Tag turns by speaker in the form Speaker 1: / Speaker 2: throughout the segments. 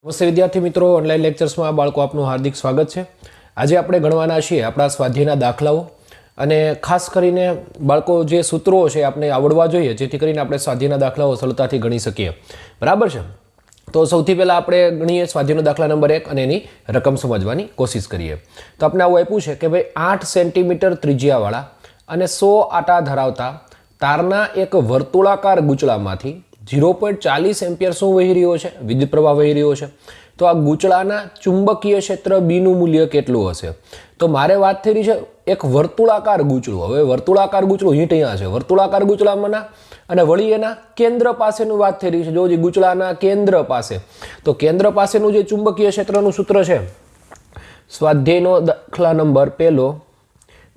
Speaker 1: નમસ્તે વિદ્યાર્થી મિત્રો, ઓનલાઈન લેક્ચર્સમાં બાળકો આપનું હાર્દિક સ્વાગત છે। આજે આપણે ગણવાના છીએ આપણા સ્વાધ્યાયના દાખલાઓ અને ખાસ કરીને બાળકો જે સૂત્રો છે આપણે આવડવા જોઈએ જેથી કરીને આપણે સ્વાધ્યાયના દાખલાઓ સરળતાથી ગણી શકીએ, બરાબર છે। તો સૌથી પહેલાં આપણે ગણીએ સ્વાધ્યાયનો દાખલા નંબર 1 અને એની રકમ સમજવાની કોશિશ કરીએ। તો આપણે આવું આપ્યું છે કે ભાઈ 8 સેન્ટીમીટર ત્રિજ્યાવાળા અને 100 આટા ધરાવતા તારના એક વર્તુળાકાર ગૂંચળામાંથી 0.40 એમ્પિયર શું વહી રહ્યો છે? વિદ્યુત પ્રવાહ વહી રહ્યો છે। તો આ ગૂંચળાના ચુંબકીય ક્ષેત્ર બીનું મૂલ્ય કેટલું હશે? તો મારે વાત થઈ રહી છે એક વર્તુળાકાર ગૂંચળું। હવે વર્તુળાકાર ગૂંચળું હિંટ અહીંયા છે, વર્તુળાકાર ગૂંચળામાંના અને વળી એના કેન્દ્ર પાસેનું વાત થઈ રહી છે। જો ગૂંચળાના કેન્દ્ર પાસે, તો કેન્દ્ર પાસેનું જે ચુંબકીય ક્ષેત્રનું સૂત્ર છે, સ્વાધ્યાયનો દાખલા નંબર પહેલો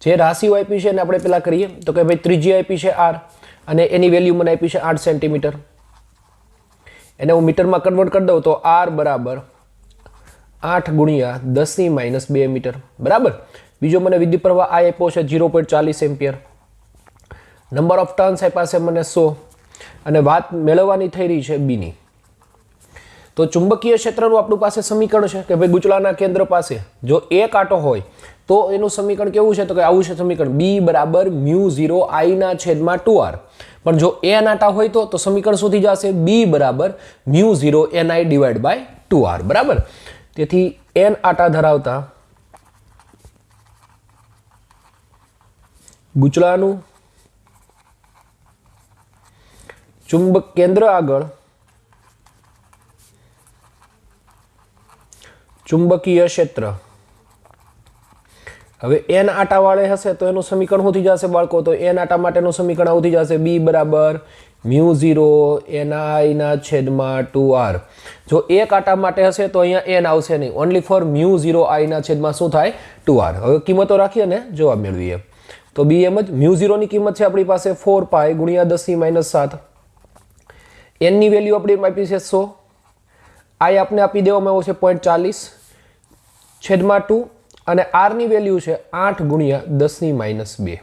Speaker 1: જે રાશિઓ આપી છે એને આપણે પહેલાં કરીએ તો કે ભાઈ ત્રિજ્યા આપી છે r અને એની વેલ્યુ મને આપી છે 8 સેન્ટીમીટર। એને હું મીટરમાં કન્વર્ટ કરી દઉં તો r બરાબર 8 ગુણ્યા 10⁻2 મીટર, બરાબર। બીજો મને વિદ્યુત પ્રવાહ આ આપ્યો છે 0.40 એમ્પિયર। નંબર ઓફ ટર્ન્સ આપ્યા છે મને 100 અને વાત મેળવવાની થઈ રહી છે બીની। તો ચુંબકીય ક્ષેત્રનું આપણું પાસે સમીકરણ છે કે ભાઈ ગૂંચળાના કેન્દ્ર પાસે જો એક આંટો હોય તો એનું સમીકરણ કેવું છે? તો કે આવું છે સમીકરણ, b બરાબર μ0I/2r। પણ જો n આંટા હોય તો સમીકરણ શું થઈ જશે? b બરાબર μ0NI/2r, બરાબર। તેથી n આંટા ધરાવતા ગૂંચળાનું ચુંબક કેન્દ્ર આગળ ચુંબકીય ક્ષેત્ર, હવે n આંટા વાળે હશે તો એનું સમીકરણ શું થઈ જશે બાળકો? તો n આંટા માટેનું સમીકરણ આવું થઈ જશે, b બરાબર μ0NI/2r। જો એક આંટા માટે હશે તો અહીંયા n આવશે નહીં, ઓનલી ફોર μ0I/ શું થાય? 2r। હવે કિંમતો રાખીએ ને જવાબ મેળવીએ તો b એમ જ μ0 ની કિંમત છે આપણી પાસે 4π ગુણ્યા 10⁻7। n ની વેલ્યુ આપણી આપી છે 100, i આપને આપી દેવામાં આવ્યો છે 0.40/2 અને r ની વેલ્યુ છે 8 ગુણ્યા 10⁻2।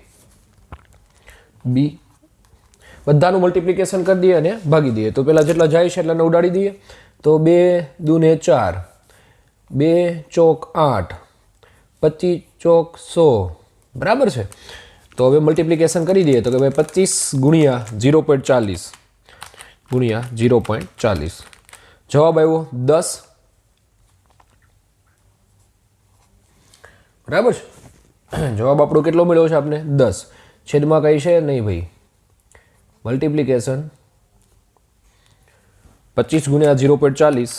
Speaker 1: b બધાનું મલ્ટીપ્લિકેશન કરી દઈએ અને ભાગી દઈએ તો પેલા જેટલા જાય છે એટલાને ઉડાડી દઈએ તો 2 દૂને 4, 2 ચોક 8, 25 ચોક 100, બરાબર છે। તો હવે મલ્ટીપ્લિકેશન કરી દઈએ તો કે ભાઈ 25 ગુણ્યા 0.40 ગુણ્યા 0.40 જવાબ આવ્યો 10, બરાબર છે। જવાબ આપણો કેટલો મળ્યો છે આપણે? 10। છેદમાં કઈ છે નહીં ભાઈ, મલ્ટીપ્લિકેશન 25 ગુણ્યા 0.40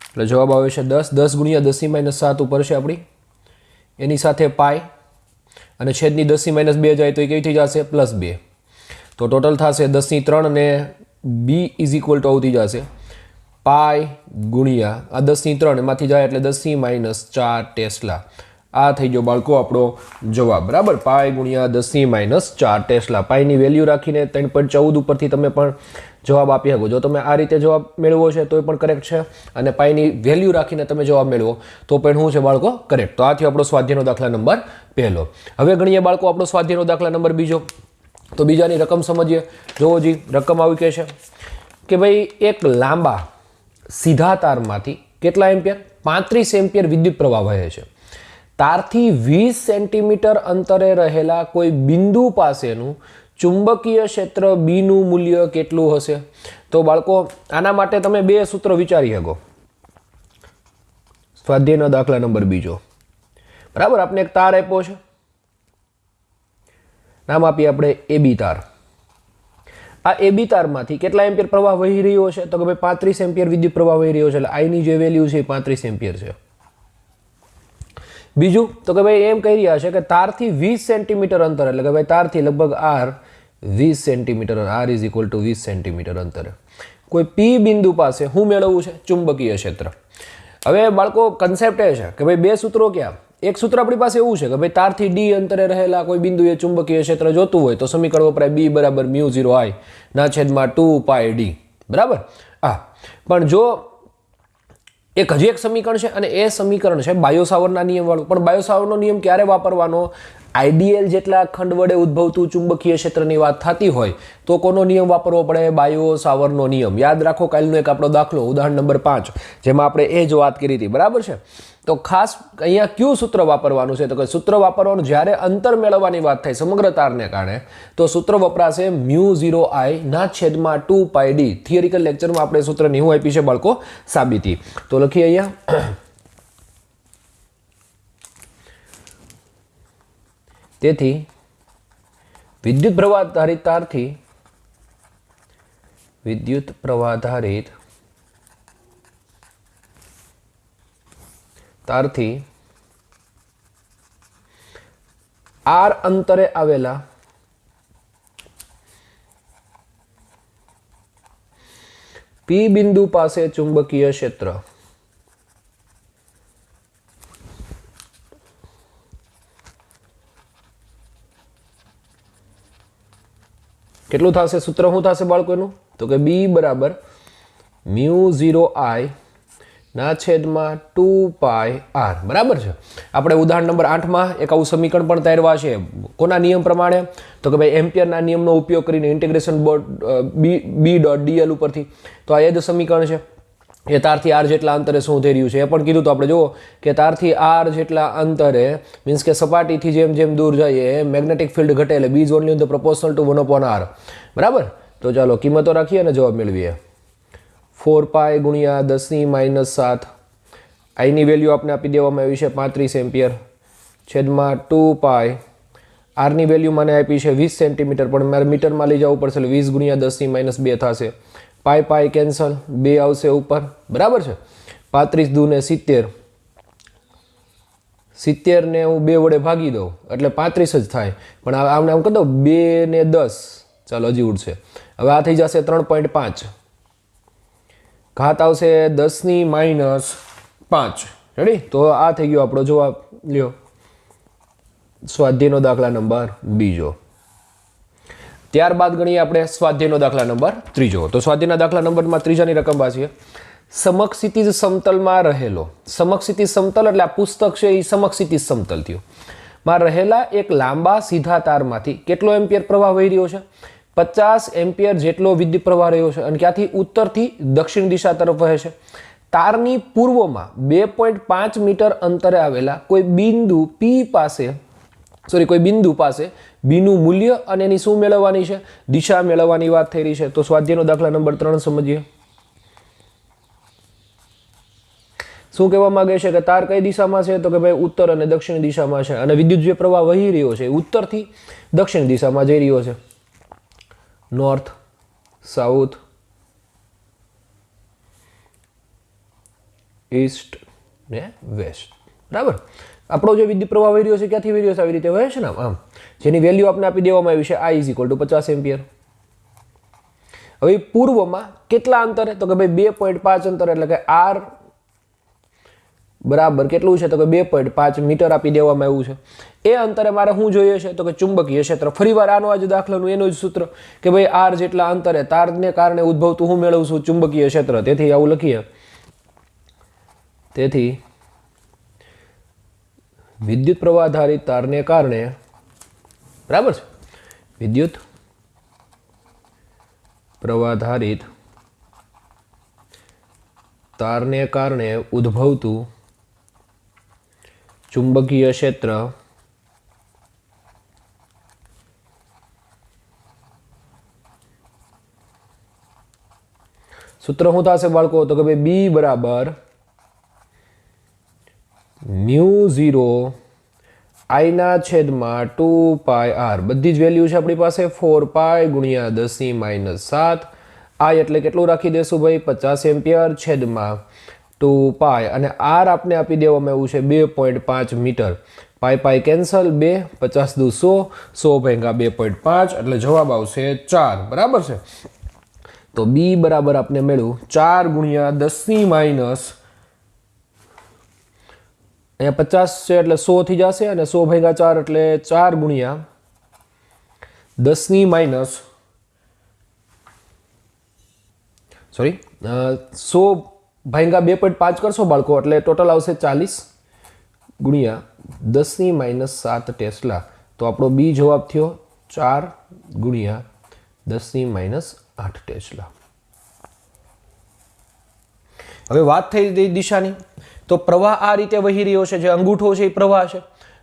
Speaker 1: એટલે જવાબ આવે છે 10। 10 ગુણ્યા 10⁻7 ઉપર છે આપણી, એની સાથે પાઈ અને છેદની 10⁻2 જાય તો એ કેવી થઈ જશે? +2। તો ટોટલ થશે 10⁻3 અને b ઇઝ ઇક્વલ ટુ આવું થઈ જશે પાઈ ગુણ્યા આ 10⁻3 એમાંથી જાય એટલે 10⁻4 ટેસ્લા। આ થઈ ગયો બાળકો આપણો જવાબ, બરાબર। પાઈ ગુણ્યા 10⁻4 ટેસ્લા। પાઈની વેલ્યુ રાખીને 3.14 ઉપરથી તમે પણ જવાબ આપી શકો। જો તમે આ રીતે જવાબ મેળવો છે તો એ પણ કરેક્ટ છે અને પાઈની વેલ્યુ રાખીને તમે જવાબ મેળવો તો પણ શું છે બાળકો? કરેક્ટ। તો આ થયો આપણો સ્વાધ્યાયનો દાખલા નંબર પહેલો। હવે ગણીએ બાળકો આપણો સ્વાધ્યાયનો દાખલા નંબર બીજો। તો બીજાની રકમ સમજીએ। જોવો જી, રકમ આવી કે છે કે ભાઈ એક લાંબા સીધા તારમાંથી કેટલા એમ્પિયર? 35 એમ્પિયર વિદ્યુત પ્રવાહ વહે છે। તારથી 20 સેન્ટીમીટર અંતરે રહેલા કોઈ બિંદુ પાસેનું ચુંબકીય ક્ષેત્ર બીનું મૂલ્ય કેટલું હશે? તો બાળકો આના માટે તમે બે સૂત્ર વિચારી શકો। સ્વાધ્યાયનો દાખલા નંબર બીજો, બરાબર। આપણે એક તાર આપ્યો છે, નામ આપીએ આપણે AB તાર। આ AB તારમાંથી કેટલા એમ્પિયર પ્રવાહ વહી રહ્યો છે? તો કે ભાઈ 35 એમ્પિયર વિદ્યુત પ્રવાહ વહી રહ્યો છે, એટલે I ની જે વેલ્યુ છે એ 35 એમ્પિયર છે। બીજું તો કે ભાઈ એમ કહી રહ્યા છે કે તારથી 20 સેન્ટીમીટર અંતર, એટલે કે ભાઈ તારથી લગભગ r 20 centimetre, r is equal two 20 centimetre અંતરે કોઈ P બિંદુ પાસે શું મેળવવું છે? ચુંબકીય ક્ષેત્ર। હવે બાળકો કન્સેપ્ટ એ છે કે ભાઈ બે સૂત્રો ક્યાં? એક સૂત્ર આપણી પાસે એવું છે કે ભાઈ તારથી d અંતરે રહેલા કોઈ બિંદુએ ચુંબકીય ક્ષેત્ર જોતું હોય તો સમીકરણ વપરાય b બરાબર μ0I/2πd, બરાબર। હા, પણ જો એક હજી એક સમીકરણ છે અને એ સમીકરણ છે બાયો સાવરના નિયમ વાળું, પણ બાયો સાવરનો નિયમ ક્યારે વાપરવાનો? આઈડીએલ જેટલા ખંડ વડે ઉદ્ભવતું ચુંબકીય ક્ષેત્રની વાત થતી હોય તો કોનો નિયમ વાપરવો પડે? બાયો સાવરનો નિયમ. યાદ રાખો કાલનો એક આપણો દાખલો ઉદાહરણ નંબર 5 જેમાં આપણે એ જ વાત કરી હતી, બરાબર છે. તો ખાસ અહીંયા કયું સૂત્ર વાપરવાનું છે? તો કે સૂત્ર વાપરવાનું જ્યારે અંતર મેળવવાની વાત થાય સમગ્ર તારને કારણે તો સૂત્ર વપરાશે μ0I ના છેદમાં 2πd. થિયરિકલ લેક્ચરમાં આપણે સૂત્રની હું આપી છે બાળકો સાબિતી. તો લખીએ અહીંયા. તેથી વિદ્યુત પ્રવાધારિત તારથી r અંતરે આવેલા P બિંદુ પાસે ચુંબકીય ક્ષેત્ર કેટલું થશે? સૂત્ર શું થશે બાળકોનું? તો કે B બરાબર μ0I ના છેદમાં 2πr. બરાબર છે. આપણે ઉદાહરણ નંબર 8માં એક આવું સમીકરણ પણ તારવા છે. કોના નિયમ પ્રમાણે? તો કે ભાઈ એમ્પિયરના નિયમનો ઉપયોગ કરીને ઇન્ટિગ્રેશન B.dl ઉપરથી. તો આ એ જ સમીકરણ છે. એ તારથી r જેટલા અંતરે શું થઈ રહ્યું છે એ પણ કીધું. તો આપણે જુઓ કે તારથી r જેટલા અંતરે મીન્સ કે સપાટીથી જેમ જેમ દૂર જઈએ મેગ્નેટિક ફિલ્ડ ઘટે એટલે B is only in the proportional to 1/r. બરાબર. તો ચાલો કિંમતો રાખીએ અને જવાબ મેળવીએ. 4π ગુણ્યા 10⁻7 આઈની વેલ્યુ આપણે આપી દેવામાં આવી છે 35 એમ્પિયર છેદમાં 2π આરની વેલ્યુ મને આપી છે 20 સેન્ટીમીટર પણ મારે મીટરમાં લઈ જવું પડશે એટલે 20 ગુણ્યા 10⁻2 થશે. પાઈ કેન્સલ, 2 આવશે ઉપર. બરાબર છે. 35 દૂને 70, 70 ને હું 2 વડે ભાગી દઉં એટલે 35 જ થાય. પણ આમને આમ કરી દઉં 2 ને 10, ચાલો હજી ઉડશે. હવે આ થઈ જશે 3.5, ઘાત આવશે 10⁻5. રેડી? તો આ થઈ ગયો આપણો જવાબ. લ્યો સ્વાધ્યાયનો દાખલા નંબર 2. ત્યારબાદ ગણીએ આપણે સ્વાધ્યાયનો દાખલા નંબર 3. તો સ્વાધ્યાયના દાખલા નંબરમાં 3ની રકમ વાંચીએ. સમક્ષિતિજ સમતલમાં રહેલો, સમક્ષિતિજ સમતલ એટલે આ પુસ્તક છે એ સમક્ષિતિજ સમતલ થયું, માં રહેલા એક લાંબા સીધા તારમાંથી કેટલો એમ્પિયર પ્રવાહ વહી રહ્યો છે? 50 એમ્પિયર જેટલો વિદ્યુત પ્રવાહ રહ્યો છે અને ક્યાંથી? ઉત્તરથી દક્ષિણ દિશા તરફ વહે છે. તારની પૂર્વમાં 2.5 મીટર અંતરે આવેલા કોઈ બિંદુ પાસે બીનું મૂલ્ય અને એની શું મેળવવાની છે? દિશા મેળવવાની વાત થઈ રહી છે. તો સ્વાધ્યાયનો દાખલા નંબર 3 સમજીએ. શું કહેવા માંગે છે કે તાર કઈ દિશામાં છે? તો કે ભાઈ ઉત્તર અને દક્ષિણ દિશામાં છે અને વિદ્યુત જે પ્રવાહ વહી રહ્યો છે ઉત્તરથી દક્ષિણ દિશામાં જઈ રહ્યો છે. નોર્થ, સાઉથ, ઈસ્ટ ને વેસ્ટ. બરાબર. આપણો જે વિદ્યુત પ્રવાહ વહી રહ્યો છે ક્યાંથી વહી રહ્યો છે? આવી રીતે વહે છે ને આમ, જેની વેલ્યુ આપણે આપી દેવામાં આવી છે I = 50 એમ્પિયર. હવે પૂર્વમાં કેટલા અંતરે? તો કે ભાઈ 2.5 અંતરે એટલે કે r બરાબર કેટલું છે? તો કે 2.5 મીટર આપી દેવામાં આવ્યું છે. એ અંતરે મારે શું જોઈએ છે? તો કે ચુંબકીય ક્ષેત્ર. ફરીવાર આનો આ જ દાખલાનું એનું જ સૂત્ર કે ભાઈ r જેટલા અંતરે તારને કારણે ઉદ્ભવતું હું મેળવું છું? ચુંબકીય ક્ષેત્ર. તેથી આવું લખીએ. તેથી વિદ્યુત પ્રવાધારિત તારને કારણે, બરાબર છે, વિદ્યુત પ્રવાધારિત તારને કારણે ઉદ્ભવતું ચુંબકીય ક્ષેત્ર સૂત્ર શું થશે બાળકો? તો કે ભાઈ B બરાબર μ0I ના છેદમાં 2πr. બધી જ વેલ્યુ છે આપણી પાસે. 4π ગુણ્યા 10⁻7 I એટલે કેટલું રાખી દેશું ભાઈ? 50 એમ્પિયર છેદમાં 2π અને r આપને આપી દેવામાં આવ્યું છે 2.5 મીટર. પાઈ કેન્સલ, 2, 50 દુ 100, 100 ભાગ્યા 2.5 એટલે જવાબ આવશે 4. બરાબર છે. તો B બરાબર આપને મળ્યું 4 ગુણ્યા 10⁻, અહીંયા 50 છે એટલે 100 થઈ જશે અને 100 ભાગ્યા 4 એટલે 4 ગુણ્યા 10⁻, સોરી 100 ભાગ્યા 2.5 કરશો બાળકો એટલે ટોટલ આવશે 40 ગુણ્યા 10⁻7 ટેસ્લા. તો આપણો બી જવાબ થયો 4 ગુણ્યા 10⁻8 ટેસ્લા. હવે વાત થઈ દિશાની, તો પ્રવાહ આ રીતે વહી રહ્યો છે, જે અંગૂઠો છે એ પ્રવાહ છે,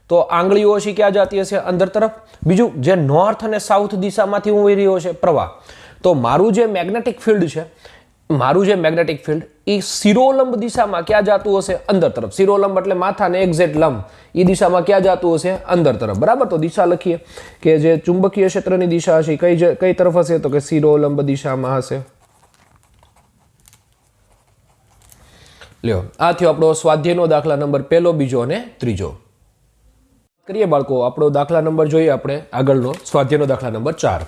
Speaker 1: તો આંગળીઓ છે ક્યાં જતી હશે? અંદર તરફ. બીજું, જે નોર્થ અને સાઉથ દિશામાંથી હું વહી રહ્યો છે પ્રવાહ, તો મારું જે મેગ્નેટિક ફિલ્ડ છે, એ શિરોલંબ દિશામાં ક્યાં જતું હશે? અંદર તરફ. શિરોલંબ એટલે માથાને એક્ઝેક્ટ લંબ, એ દિશામાં ક્યાં જતું હશે? અંદર તરફ. બરાબર. તો દિશા લખીએ કે જે ચુંબકીય ક્ષેત્રની દિશા હશે કઈ તરફ હશે? તો કે શિરોલંબ દિશામાં હશે. લ્યો, આ થયો આપણો સ્વાધ્યાયનો દાખલા નંબર 1, 2 અને 3. કરીએ બાળકો, આપણો દાખલા નંબર જોઈએ આપણે આગળનો, સ્વાધ્યાયનો દાખલા નંબર 4.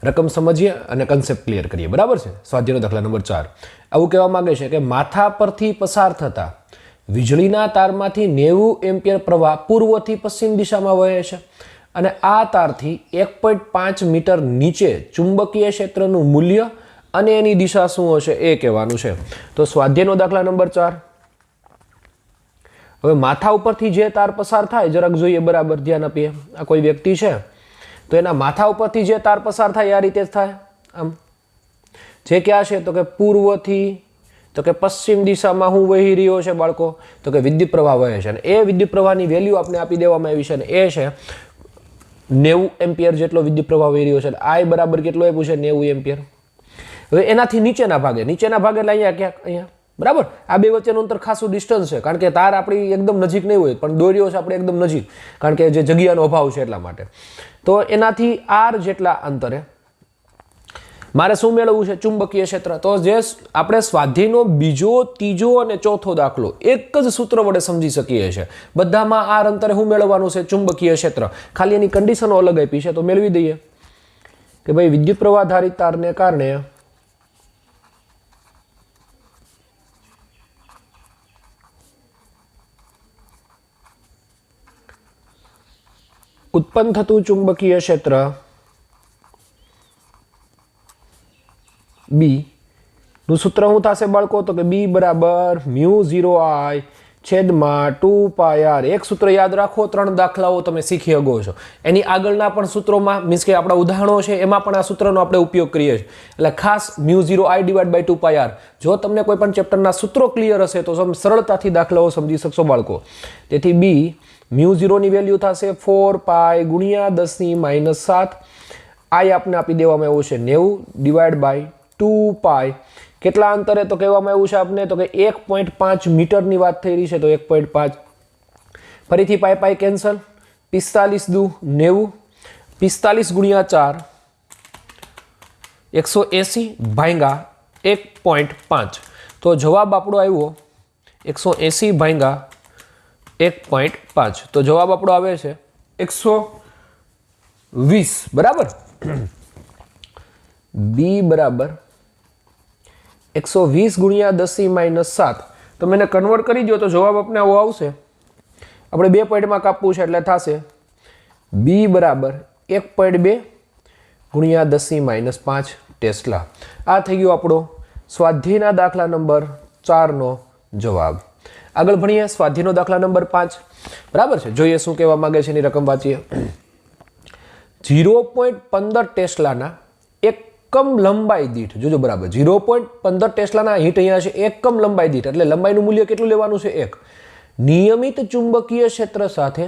Speaker 1: રકમ સમજીએ અને કન્સેપ્ટ ક્લિયર કરીએ. બરાબર છે. સ્વાધ્યાયનો દાખલા નંબર 4 આવું કહેવા માંગે છે કે માથા પરથી પસાર થતા વીજળીના તારમાંથી 90 એમ્પિયર પ્રવાહ પૂર્વથી પશ્ચિમ દિશામાં વહે છે અને આ તારથી 1.5 મીટર નીચે ચુંબકીય ક્ષેત્રનું મૂલ્ય અને એની દિશા શું હશે એ કહેવાનું છે. તો સ્વાધ્યાયનો દાખલા નંબર 4. હવે માથા ઉપરથી જે તાર પસાર થાય જરાક જોઈએ, બરાબર ધ્યાન આપીએ. આ કોઈ વ્યક્તિ છે તો એના માથા ઉપરથી જે તાર પસાર થાય આ રીતે જ થાય. આમ જે ક્યાં છે? તો કે પૂર્વથી તો કે પશ્ચિમ દિશામાં હું વહી રહ્યો છે બાળકો? તો કે વિદ્યુત પ્રવાહ વહે છે, અને એ વિદ્યુત પ્રવાહની વેલ્યુ આપણે આપી દેવામાં આવી છે, અને એ છે 90 એમ્પિયર જેટલો વિદ્યુત પ્રવાહ વહી રહ્યો છે. આઈ બરાબર કેટલો આપ્યું છે? 90 એમ્પિયર. હવે એનાથી નીચેના ભાગે એટલે અહીંયા ક્યાંક, અહીંયા. બરાબર. આ બે વચ્ચેનું અંતર ખાસું ડિસ્ટન્સ છે, કારણ કે તાર આપણી એકદમ નજીક નહીં હોય, પણ દોર્યો છે આપણે એકદમ નજીક, કારણ કે જે જગ્યાનો અભાવ છે એટલા માટે. તો એનાથી આર જેટલા અંતરે મારે શું મેળવવું છે? ચુંબકીય ક્ષેત્ર. તો જે આપણે સ્વાધ્યાયનો બીજો, ત્રીજો અને ચોથો દાખલો એક જ સૂત્ર વડે સમજી શકીએ છીએ. બધામાં આર અંતરે શું મેળવવાનું છે? ચુંબકીય ક્ષેત્ર. ખાલી એની કન્ડિશનો અલગ આપી છે, તો મેળવી દઈએ કે ભાઈ વિદ્યુત પ્રવાહ ધારિત તારને કારણે ઉત્પન્ન થતું ચુંબકીય ક્ષેત્ર બી નું સૂત્ર શું થશે બાળકો? તો કે બી બરાબર μ0I છેદમાં 2πr. એક સૂત્ર યાદ રાખો, 3 દાખલાઓ તમે શીખી શકો છો. એની આગળના પણ સૂત્રોમાં, મીન્સ કે આપણા ઉદાહરણો છે એમાં પણ આ સૂત્રનો આપણે ઉપયોગ કરીએ છીએ. એટલે ખાસ μ0I/2πr. જો તમને કોઈ પણ ચેપ્ટરના સૂત્રો ક્લિયર હશે તો સરળતાથી દાખલાઓ સમજી શકશો બાળકો. તેથી બી μ0 ની વેલ્યુ થશે 4π ગુણ્યા 10⁻7. આઈ આપને આપી દેવામાં આવ્યું છે 90/2π. કેટલા અંતરે? તો કહેવામાં આવ્યું છે આપને તો કે 1.5 મીટરની વાત થઈ રહી છે, તો 1.5. ફરીથી પાઈ કેન્સલ. 45 દુ 90. 45 ગુણ્યા 4 180 ભાગ્યા 1.5. તો જવાબ આપણો આવ્યો 180 ભાગ્યા 1.5. તો જવાબ આપણો આવે છે 120. બરાબર. બી બરાબર 120 ગુણ્યા 10⁻7. તો મેં કન્વર્ટ કરી દો તો જવાબ આપણે આવો આવશે. આપણે 2 પોઈન્ટમાં કાપવું છે એટલે થશે બી બરાબર 1.2 ગુણ્યા 10⁻5 ટેસ્લા. આ થઈ ગયો આપણો સ્વાધ્યાયના દાખલા નંબર 4 નો જવાબ. આગળ ભણીએ સ્વાધ્યાયનો દાખલા નંબર 5. બરાબર છે. જોઈએ શું કહેવા માંગે છે, એની રકમ વાંચીએ. 0.15 ટેસ્લાના એકમ લંબાઈ દીઠ, જોજો બરાબર, 0.15 ટેસ્લાના હીટ અહીંયા છે એકમ લંબાઈ દીઠ, એટલે લંબાઈનું મૂલ્ય કેટલું લેવાનું છે? 1. નિયમિત ચુંબકીય ક્ષેત્ર સાથે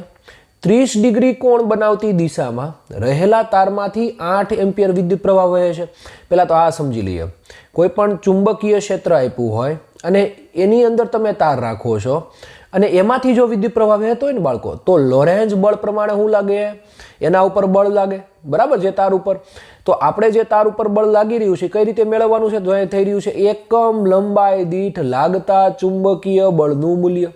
Speaker 1: 30 ડિગ્રી કોણ બનાવતી દિશામાં રહેલા તારમાંથી 8 એમ્પિયર વિદ્યુત પ્રવાહ વહે છે. પહેલા તો આ સમજી લઈએ. કોઈ પણ ચુંબકીય ક્ષેત્ર આપ્યું હોય અને એની અંદર તમે તાર રાખો છો અને એમાંથી જો વિદ્યુત પ્રવાહ વહેતો હોય ને બાળકો, તો લોરેન્ઝ બળ પ્રમાણે શું લાગે? એના ઉપર બળ લાગે. બરાબર. જે તાર ઉપર, તો આપણે જે તાર ઉપર બળ લાગી રહ્યું છે કઈ રીતે મેળવવાનું છે? તો અહીં થઈ રહ્યું છે એકમ લંબાઈ દીઠ લાગતા ચુંબકીય બળનું મૂલ્ય.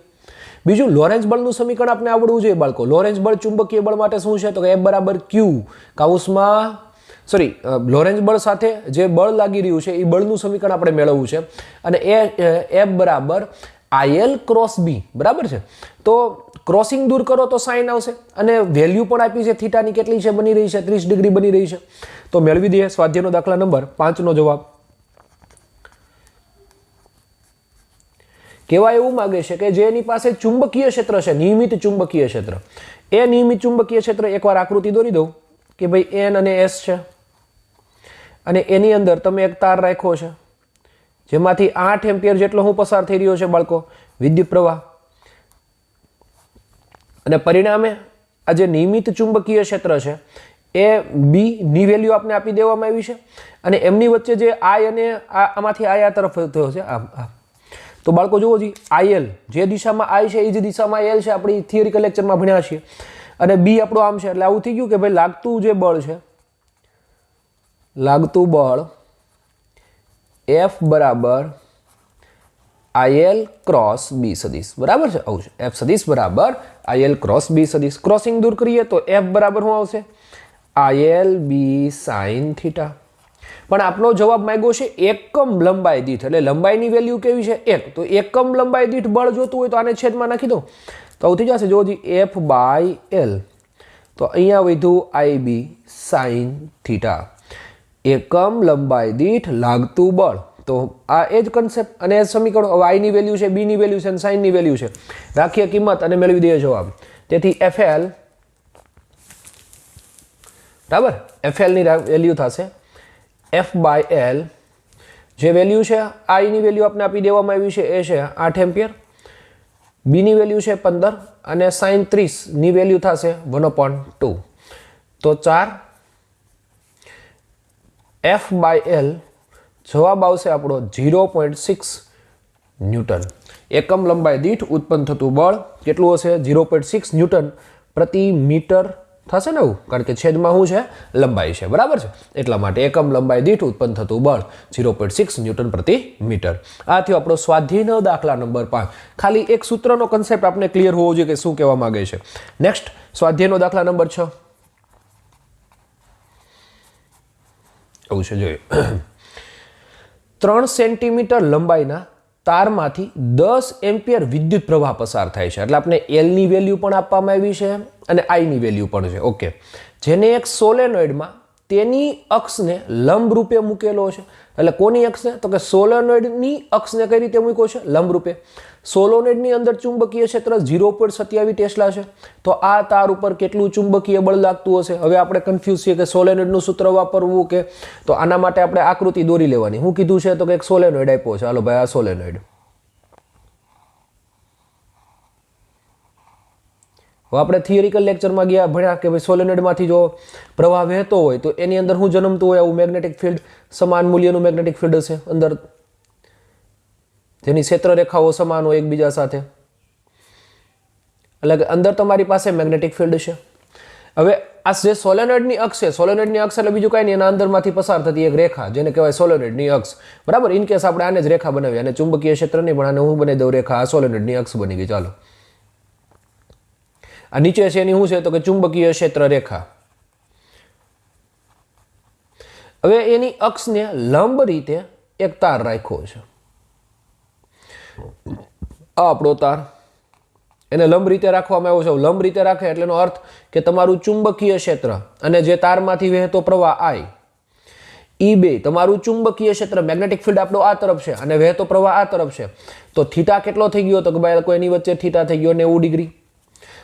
Speaker 1: બીજું, લોરેન્ઝ બળનું સમીકરણ આપણે આવડવું જોઈએ બાળકો. લોરેન્ઝ બળ ચુંબકીય બળ માટે શું છે? તો કે F બરાબર Q કાઉન્સમાં લોરેન્ઝ બળ સાથે જે બળ લાગી રહ્યું છે એ બળનું સમીકરણ આપણે મેળવવું છે, અને એ F બરાબર IL ક્રોસ બી. બરાબર છે. તો ક્રોસિંગ દૂર કરો તો સાઇન આવશે, અને વેલ્યુ પણ આપી છે થીટાની, કેટલી છે? બની રહી છે 30 ડિગ્રી બની રહી છે. તો મેળવી દઈએ સ્વાધ્યાયનો દાખલા નંબર 5 નો જવાબ. કહેવા એવું માગે છે કે જે એની પાસે ચુંબકીય ક્ષેત્ર છે, નિયમિત ચુંબકીય ક્ષેત્ર, એ નિયમિત ચુંબકીય ક્ષેત્ર, એકવાર આકૃતિ દોરી દઉં કે ભાઈ N અને S છે અને એની અંદર તમે એક તાર રાખ્યો છે જેમાંથી 8 એમ્પિયર જેટલો હું પસાર થઈ રહ્યો છે બાળકો વિદ્યુત પ્રવાહ, અને પરિણામે આ જે નિયમિત ચુંબકીય ક્ષેત્ર છે એ B ની વેલ્યુ આપને આપી દેવામાં આવી છે અને એમની વચ્ચે જે I અને આમાંથી આ તરફ થયો છે તો બાળકો જુઓ જી IL જે દિશામાં I છે એ જ દિશામાં L છે, આપણી થિયરિકલ લેક્ચરમાં ભણ્યા છીએ, અને B આપણું આમ છે. એટલે આવું થઈ ગયું કે ભાઈ લાગતું જે બળ છે, લાગતું બળ F બરાબર IL ક્રોસ B સદિશ, બરાબર છે, આવું છે. F સદિશ બરાબર IL ક્રોસ B સદિશ. ક્રોસિંગ દૂર કરીએ તો F બરાબર શું આવશે? IL B sin theta. પણ આપણો જવાબ માંગ્યો છે એકમ લંબાઈ દીઠ, એટલે લંબાઈની વેલ્યુ કેવી છે? 1. તો એકમ લંબાઈ દીઠ બળ જોતું હોય તો આને છેદમાં નાખી દો તો આવું થઈ જશે. જો જી F બાય L, તો અહીંયા વધ્યું IB sin થીટા. એકમ લંબાઈ દીઠ લાગતું બળ, તો આ એ જ કન્સેપ્ટ અને એ જ સમીકરણ. હવે I ની વેલ્યુ છે, B ની વેલ્યુ છે અને sin ની વેલ્યુ છે, રાખીએ કિંમત અને મેળવી દઈએ જવાબ. તેથી FL બરાબર, FL ની વેલ્યુ થશે F બાય L, જે વેલ્યુ છે I ની વેલ્યુ આપણે આપી દેવામાં આવી છે એ છે 8 એમ્પિયર, B ની વેલ્યુ છે 15 અને sin 30 ની વેલ્યુ થશે 1/2. તો 4 F બાય L જવાબ આવશે આપણો 0.6 ન્યૂટન. એકમ લંબાઈ દીઠ ઉત્પન્ન થતું બળ કેટલું હશે? 0.6 ન્યૂટન પ્રતિ મીટર થશે ને, એવું, કારણ કે છેદમાં શું છે? લંબાઈ છે, બરાબર છે, એટલા માટે એકમ લંબાઈ દીઠ ઉત્પન્ન થતું બળ 0.6 ન્યૂટન પ્રતિ મીટર. આ થયો આપણો સ્વાધ્યાયનો દાખલા નંબર 5. ખાલી એક સૂત્રનો કન્સેપ્ટ આપણે ક્લિયર હોવો જોઈએ કે શું કહેવા માંગે છે. નેક્સ્ટ સ્વાધ્યાયનો દાખલા નંબર 6. એવું છે, જોઈએ. 3 સેન્ટીમીટર લંબાઈના તારમાંથી 10 એમ્પિયર વિદ્યુત પ્રવાહ પસાર થાય છે. એટલે આપણે L ની વેલ્યુ પણ આપવામાં આવી છે અને I ની વેલ્યુ પણ છે. ઓકે, જેને એક સોલેનોઇડમાં તેની અક્ષને લંબ રૂપે મૂકેલો છે. એટલે કોની અક્ષને? તો કે સોલેનોઇડની અક્ષને કઈ રીતે મૂક્યો છે? લંબ રૂપે. સોલેનોઇડની અંદર ચુંબકીય ક્ષેત્ર 0.27 ટેસ્લા છે. તો આ તાર ઉપર કેટલું ચુંબકીય બળ લાગતું હશે? હવે આપણે કન્ફ્યુઝ છીએ કે સોલેનોઇડનું સૂત્ર વાપરવું કે, તો આના માટે આપણે આકૃતિ દોરી લેવાની. હું કીધું છે તો કે એક સોલેનોઇડ આપ્યો છે. હાલો ભાઈ, આ સોલેનોઇડ. હવે આપણે થિયરિકલ લેક્ચરમાં ગયા ભણ્યા કે ભાઈ સોલેનોઇડમાંથી જો પ્રવાહ વહેતો હોય તો એની અંદર શું જન્મતું હોય? આવું મેગ્નેટિક ફિલ્ડ, સમાન મૂલ્યનું મેગ્નેટિક ફિલ્ડ હશે અંદર, જેની ક્ષેત્ર રેખાઓ સમાન હોય એકબીજા સાથે. એટલે કે અંદર તમારી પાસે મેગ્નેટિક ફિલ્ડ છે. હવે આ જે સોલેનોઇડની અક્ષ છે, સોલેનોઇડની અક્ષ એટલે બીજું કાંઈ નહીં, એના અંદરમાંથી પસાર થતી એક રેખા જેને કહેવાય સોલેનોઇડની અક્ષ, બરાબર. ઇન કેસ આપણે આને જ રેખા બનાવી, અને ચુંબકીય ક્ષેત્ર નહીં પણ આને હું બનાવી દઉં રેખા. આ સોલેનોઇડની અક્ષ બની ગઈ. ચાલો, આ નીચે છે એની શું છે? તો કે ચુંબકીય ક્ષેત્ર રેખા. હવે એની અક્ષને લંબ રીતે એક તાર રાખ્યો છે. આ આપણો તાર, એને લંબ રીતે રાખવામાં આવ્યો છે. લંબ રીતે રાખે એટલે એનો અર્થ કે તમારું ચુંબકીય ક્ષેત્ર અને જે તારમાંથી વહેતો પ્રવાહ I, એ બે, તમારું ચુંબકીય ક્ષેત્ર મેગ્નેટિક ફિલ્ડ આપણો આ તરફ છે અને વહેતો પ્રવાહ આ તરફ છે. તો થીટા કેટલો થઈ ગયો? તો કે ભાઈ એની વચ્ચે થીટા થઈ ગયો 90 ડિગ્રી.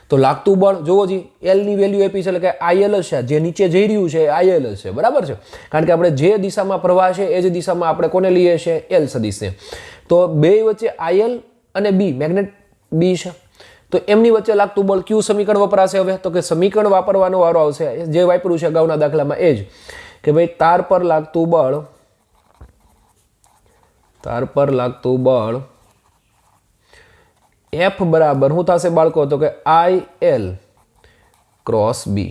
Speaker 1: તો લાગતું બળ જોવો જી, L ની વેલ્યુ આપી છે એટલે કે IL છે, જે નીચે જઈ રહ્યું છે IL છે, બરાબર છે, કારણ કે આપણે જે દિશામાં પ્રવાહ છે એ જ દિશામાં આપણે કોને લઈએ છીએ? L સદિશને. તો બે વચ્ચે IL અને B, મેગ્નેટ B છે, તો એમની વચ્ચે લાગતું બળ કયું સમીકરણ વપરાશે? હવે તો કે સમીકરણ વાપરવાનો વારો આવશે જે વાપર્યું છે અગાઉના દાખલામાં, એ જ કે ભાઈ તાર પર લાગતું બળ, તાર પર લાગતું બળ F બરાબર શું થશે બાળકો? તો કે IL ક્રોસ B,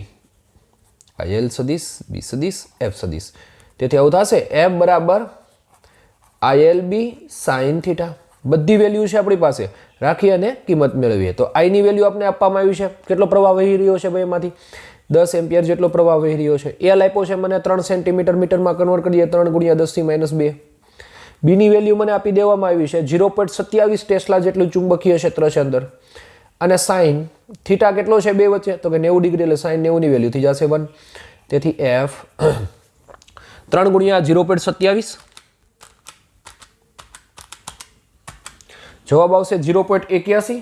Speaker 1: IL સદિશ, B સદિશ, F સદિશ. તેથી આવું થશે F બરાબર ILB sin થીટા. બધી વેલ્યુ છે આપણી પાસે, રાખી અને કિંમત મેળવીએ. તો I ની વેલ્યુ આપણે આપવામાં આવી છે. કેટલો પ્રવાહ વહી રહ્યો છે ભાઈ? એમાંથી 10 એમ્પિયર જેટલો પ્રવાહ વહી રહ્યો છે. L આપ્યો છે મને 3 સેન્ટીમીટર મીટરમાં કન્વર્ટ કરીએ, 3 × 10⁻². B ની વેલ્યુ મને આપી દેવામાં આવી છે 0.27 ટેસ્લા જેટલું ચુંબકીય ક્ષેત્ર છે અંદર. અને સાઇન થીટા કેટલો છે બે વચ્ચે? તો કે 90 ડિગ્રી, એટલે સાઇન 90 ની વેલ્યુ થઈ જશે 1. તેથી F 3 × 0.27, જવાબ આવશે 0.81.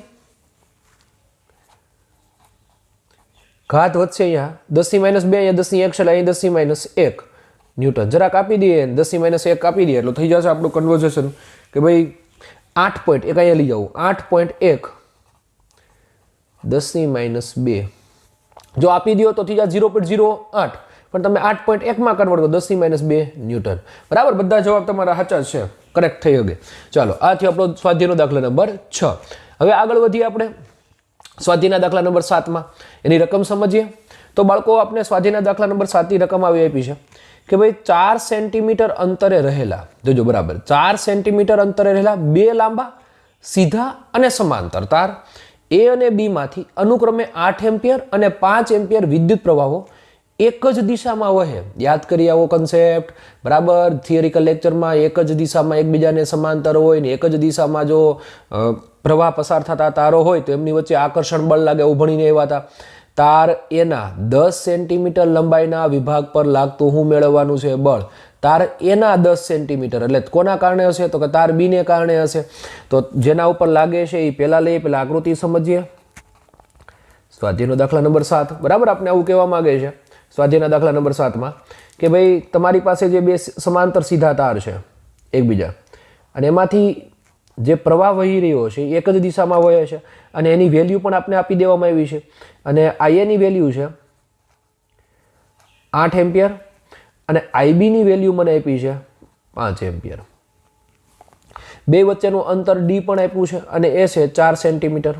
Speaker 1: ઘાત વધશે અહીંયા 10 - 2, અહીંયા 10 - 1 છે, અહીંયા 10 - 1 ન્યૂટન. જરાક આપી દઈએ 10 - 1 આપી દઈએ એટલે થઈ જશે આપણું કન્વર્ઝેશન કે ભાઈ 8 પોઈન્ટ એક અહીંયા લઈ જાઉં 8.1 10 - 2 જો આપી દો તો થઈ જાય 0.08 પણ તમે 8.1 માં કન્વર્ટ કરો 10 - 2 ન્યૂટન. બરાબર, બધા જવાબ તમારા સાચા છે, કરેક્ટ થઈ શકે. ચાલો, આ થયો આપણો સ્વાધ્યાયનો દાખલા નંબર 6. હવે આગળ વધીએ આપણે સ્વાધ્યાયના દાખલા નંબર 7 માં એની રકમ સમજીએ. તો બાળકો આપણે સ્વાધ્યાયના દાખલા નંબર 7 ની રકમ આવી આપી છે કે ભાઈ 4 સેન્ટીમીટર અંતરે રહેલા, જોજો બરાબર, 4 સેન્ટીમીટર અંતરે રહેલા બે લાંબા સીધા અને સમાંતર તાર A અને B માંથી અનુક્રમે 8 એમ્પિયર અને 5 એમ્પિયર વિદ્યુત પ્રવાહો એક જ દિશામાં વહે. યાદ કરી આવો કન્સેપ્ટ, બરાબર. થિયરિકલ લેક્ચરમાં એક જ દિશામાં એકબીજાને સમાંતર હોય ને એક જ દિશામાં જો પ્રવાહ પસાર થતા તારો હોય તો એમની વચ્ચે આકર્ષણ બળ લાગે, એવું ભણીને આવ્યા હતા. તાર એના 10 સેન્ટીમીટર લંબાઈના વિભાગ પર લાગતું શું મેળવવાનું છે? બળ. તાર એના 10 સેન્ટીમીટર એટલે કોના કારણે હશે? તો કે તાર બીને કારણે હશે. તો જેના ઉપર લાગે છે એ પહેલાં લઈએ, પહેલાં આકૃતિ સમજીએ. સ્વાધ્યાયનો દાખલા નંબર 7, બરાબર. આપણે આવું કહેવા માંગે છે સ્વાધ્યાયના દાખલા નંબર 7 કે ભાઈ તમારી પાસે જે બે સમાંતર સીધા તાર છે એકબીજા, અને એમાંથી જે પ્રવાહ વહી રહ્યો છે એક જ દિશામાં વહે છે અને એની વેલ્યુ પણ આપણે આપી દેવામાં આવી છે. અને આઈએની વેલ્યુ છે 8 એમ્પિયર અને આઈબીની વેલ્યુ મને આપી છે 5 એમ્પિયર. બે વચ્ચેનું અંતર ડી પણ આપ્યું છે અને એ છે 4 સેન્ટીમીટર.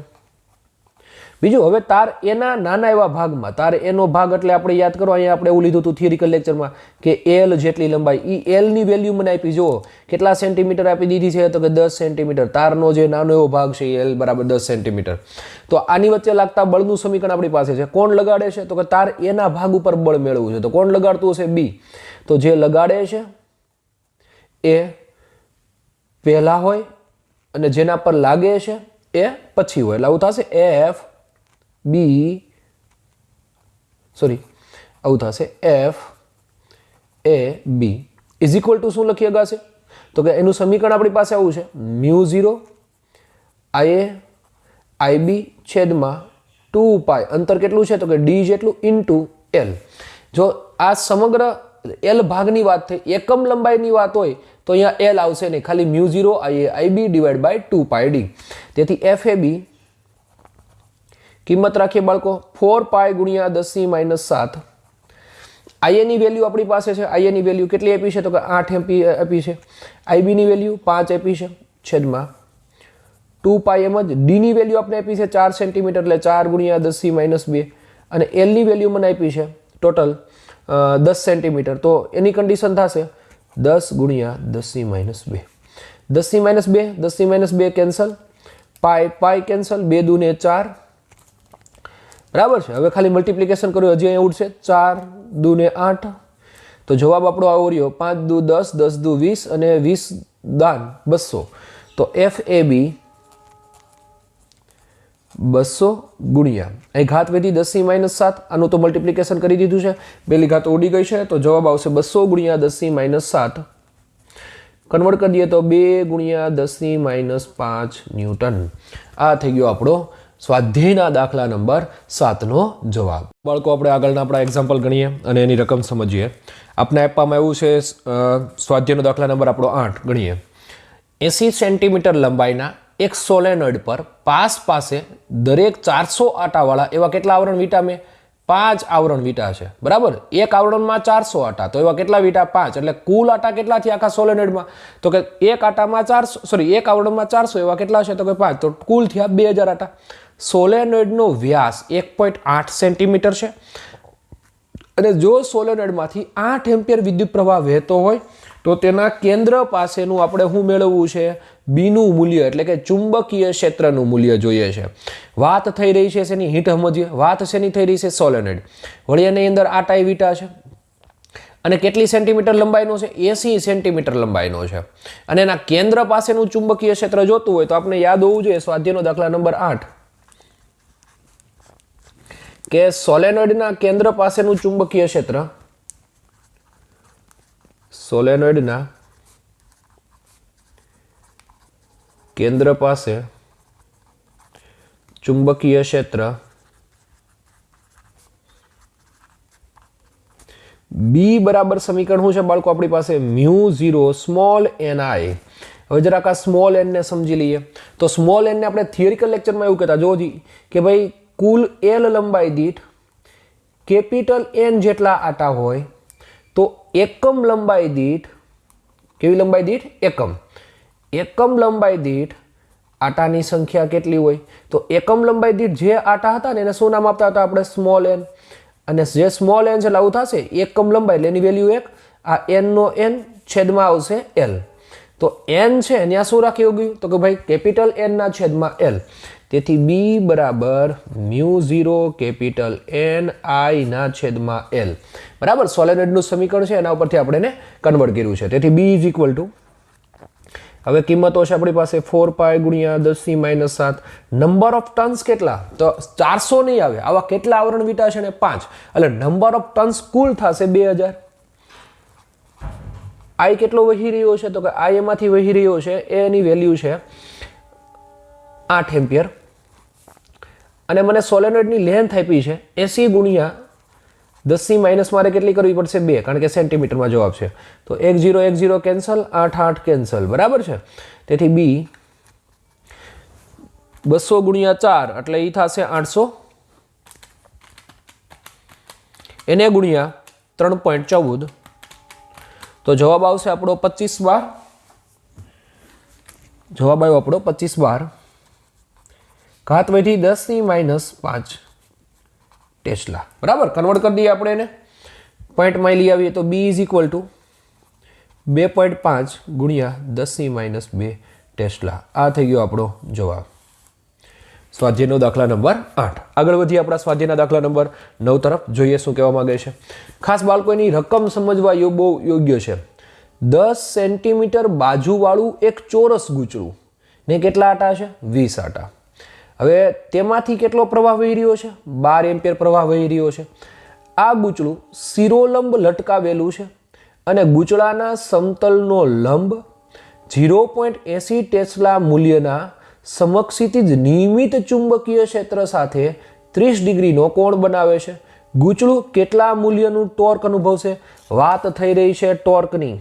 Speaker 1: બીજું, હવે તાર એના નાના એવા ભાગમાં, તાર એનો ભાગ એટલે આપણે યાદ કરો, અહીંયા આપણે એવું લીધું હતું થિયરિકલ લેક્ચરમાં કે એલ જેટલી લંબાઈ, એ એલની વેલ્યુ મને આપી. જુઓ કેટલા સેન્ટીમીટર આપી દીધી છે? તો કે 10 સેન્ટીમીટર. તારનો જે નાનો એવો ભાગ છે એલ બરાબર 10 સેન્ટીમીટર. તો આની વચ્ચે લાગતા બળનું સમીકરણ આપણી પાસે છે. કોણ લગાડે છે? તો કે તાર એના ભાગ ઉપર બળ મેળવવું છે. તો કોણ લગાડતું હશે? બી. તો જે લગાડે છે એ પહેલા હોય અને જેના પર લાગે છે એ પછી હોય, એટલે આવું થશે એફ બી, સોરી, આવું થશે F A B is equal to શું લખી શકાશે? તો કે એનું સમીકરણ આપણી પાસે આવું છે μ0 IA IB છેદમાં 2π, અંતર કેટલું છે? તો કે ડી જેટલું ઇન્ટુ એલ. જો આ સમગ્ર એલ ભાગની વાત થઈ, એકમ લંબાઈની વાત હોય તો અહીંયા એલ આવશે નહીં, ખાલી μ0 IA IB divide by 2π D. તેથી એફ એ બી કિંમત રાખીએ બાળકો 4π ગુણ્યા 10 - 7. આઈએની વેલ્યુ આપણી પાસે છે. આઈએની વેલ્યુ કેટલી આપી છે? તો કે 8 એમ્પિયર આપી છે. આઈબીની વેલ્યુ 5 આપી છે છેદમાં 2π. એમ જ ડીની વેલ્યુ આપણે આપી છે 4 સેન્ટીમીટર એટલે 4 ગુણ્યા 10 - 2 અને એલની વેલ્યુ મને આપી છે ટોટલ 10 સેન્ટીમીટર. તો એની કન્ડિશન થશે 10 ગુણ્યા 10 - 2. 10 - 2, 10 - 2 કેન્સલ, પાય કેન્સલ, 2 દૂને 4, બરાબર છે. હવે ખાલી મલ્ટિપ્લિકેશન કર્યું, હજી અહીંયા ઉડશે 4 દૂને 8. તો જવાબ આપણો આવો રહ્યો 5 દુ 10, 10 દુ 20 અને 20 દાન 200. તો એફ એ બી 200 ગુણ્યા, અહીં ઘાત વધી 10 - 7, આનું તો મલ્ટિપ્લિકેશન કરી દીધું છે, પેલી ઘાત ઉડી ગઈ છે. તો જવાબ આવશે 200 ગુણ્યા 10 - 7. કન્વર્ટ કરી દઈએ તો 2 ગુણ્યા 10 - 5 ન્યૂટન. આ થઈ ગયો આપણો સ્વાધ્યાયના દાખલા નંબર 7 નો જવાબ. બાળકો આપણે આગળના આપણા એક્ઝામ્પલ ગણીએ અને એની રકમ સમજીએ. આપણે આપવામાં આવ્યું છે સ્વાધ્યાયનો દાખલા નંબર આપણો 8 ગણીએ. 80 સેન્ટીમીટર લંબાઈના એક સોલેનોઇડ પર પાસ પાસે દરેક 400 આટાવાળા એવા કેટલા આવરણ વીટા મેં? 5 આવરણ વીટા છે, બરાબર. એક આવરણમાં 400 આટા, તો એવા કેટલા વીટા? 5. એટલે કુલ આટા કેટલા થયા આખા સોલેનોઇડમાં? તો કે એક આટામાં 400, સોરી, એક આવરણમાં 400, એવા કેટલા છે? તો કે 5. તો કુલ થયા 2000 આટા. સોલેનોઇડનો વ્યાસ 1.8 સેન્ટીમીટર છે અને જો સોલેનોઇડમાંથી 8 એમ્પિયર વિદ્યુત પ્રવાહ વહેતો હોય તો તેના કેન્દ્ર પાસેનું આપણે શું મેળવવું છે? બીનું મૂલ્ય, એટલે કે ચુંબકીય ક્ષેત્રનું મૂલ્ય જોઈએ છે. વાત થઈ રહી છે શેની? હીટ સમજીએ. વાત શેની થઈ રહી છે? સોલેનોઇડ. વળી એની અંદર આટા વીટા છે અને કેટલી સેન્ટીમીટર લંબાઈનો છે? 80 સેન્ટીમીટર લંબાઈનો છે અને એના કેન્દ્ર પાસેનું ચુંબકીય ક્ષેત્ર જોતું હોય તો આપણે યાદ હોવું જોઈએ સ્વાધ્યાયનો દાખલા નંબર 8 કે સોલેનોઇડના કેન્દ્ર પાસેનું ચુંબકીય ક્ષેત્ર, સોલેનોઇડના કેન્દ્ર પાસે ચુંબકીય ક્ષેત્ર બી બરાબર સમીકરણ શું છે બાળકો આપણી પાસે μ0 સ્મોલ ni. હવે જરાક આ સ્મોલ એન ને સમજી લઈએ. તો સ્મોલ એન ને આપણે થિયરિકલ લેક્ચરમાં એવું કહેતા જોજી કે ભાઈ કુલ એલ લંબાઈ દીઠ કેપિટલ એન જેટલા આટા હોય તો એકમ લંબાઈ દીઠ કેવી લંબાઈ દીઠ એકમ લંબાઈ દીઠ આટાની સંખ્યા કેટલી હોય તો એકમ લંબાઈ દીઠ જે આટા હતા ને એને શું નામ આપતા હતા આપણે સ્મોલ એન. અને જે સ્મોલ એન છે એટલે આવું થશે એકમ લંબાઈ એટલે એની વેલ્યુ 1 આ એન નો એન છેદમાં આવશે એલ. તો એન છે ત્યાં શું રાખ્યું ગયું તો કે ભાઈ કેપિટલ એન ના છેદમાં એલ. તેથી બી બરાબર μ0 કેપિટલ એન આઈ ના છેદમાં એલ. બરાબર સોલેનોઇડનું સમીકરણ છે એના ઉપરથી આપણે એને કન્વર્ટ કર્યું છે. તેથી બી ઇઝ ઇક્વલ ટુ હવે કિંમતો છે આપણી પાસે 4π ગુણ્યા 10⁻⁷. નંબર ઓફ ટન્સ કેટલા તો 400 નહીં આવે. આવા કેટલા આવરણ વીટા છે ને 5 એટલે નંબર ઓફ ટન્સ કુલ થશે 2000. આઈ કેટલો વહી રહ્યો છે તો કે આઈ એમાંથી વહી રહ્યો છે એની વેલ્યુ છે 8 એમ્પિયર. અને મને સોલેનોઇડની લેન્થ આપી છે 80 ગુણ્યા 10⁻⁻ મારે કેટલી કરવી પડશે 2 કારણ કે સેન્ટીમીટરમાં જવાબ છે. તો 1 0 1 0 કેન્સલ 8 8 કેન્સલ બરાબર છે. તેથી બી 200 ગુણ્યા 4 એટલે એ થશે 800 એને ગુણ્યા 3.14 તો જવાબ આવશે આપણો 25 બાર. જવાબ આવ્યો આપણો 25 બાર. ઘાત વધી 10⁻5 ટેસ્લા બરાબર. કન્વર્ટ કરી દઈએ આપણે એને પોઈન્ટમાં લઈ આવીએ તો બી ઇઝ ઇક્વલ ટુ 2.5 ગુણ્યા 10⁻2 ટેસ્લા. આ થઈ ગયો આપણો જવાબ. સ્વાધ્યાયનો દાખલા નંબર 8. આગળ વધીએ આપણા સ્વાધ્યાયના દાખલા નંબર 9 તરફ. જોઈએ શું કહેવા માંગે છે. ખાસ બાળકોની રકમ સમજવા બહુ યોગ્ય છે. 10 સેન્ટીમીટર બાજુવાળું એક ચોરસ ગૂંચળું ને કેટલા આટા છે 20 આટા. હવે તેમાંથી કેટલો પ્રવાહ વહી રહ્યો છે 12 એમ્પિયર પ્રવાહ વહી રહ્યો છે. આ ગૂંચળું શિરોલંબ લટકાવેલું છે અને ગૂંચળાના સમતલનો લંબ 0.80 ટેસ્લા મૂલ્યના સમક્ષિતિજ નિયમિત ચુંબકીય ક્ષેત્ર સાથે 30 ડિગ્રીનો કોણ બનાવે છે. ગૂંચળું કેટલા મૂલ્યનું ટોર્ક અનુભવશે. વાત થઈ રહી છે ટોર્કની.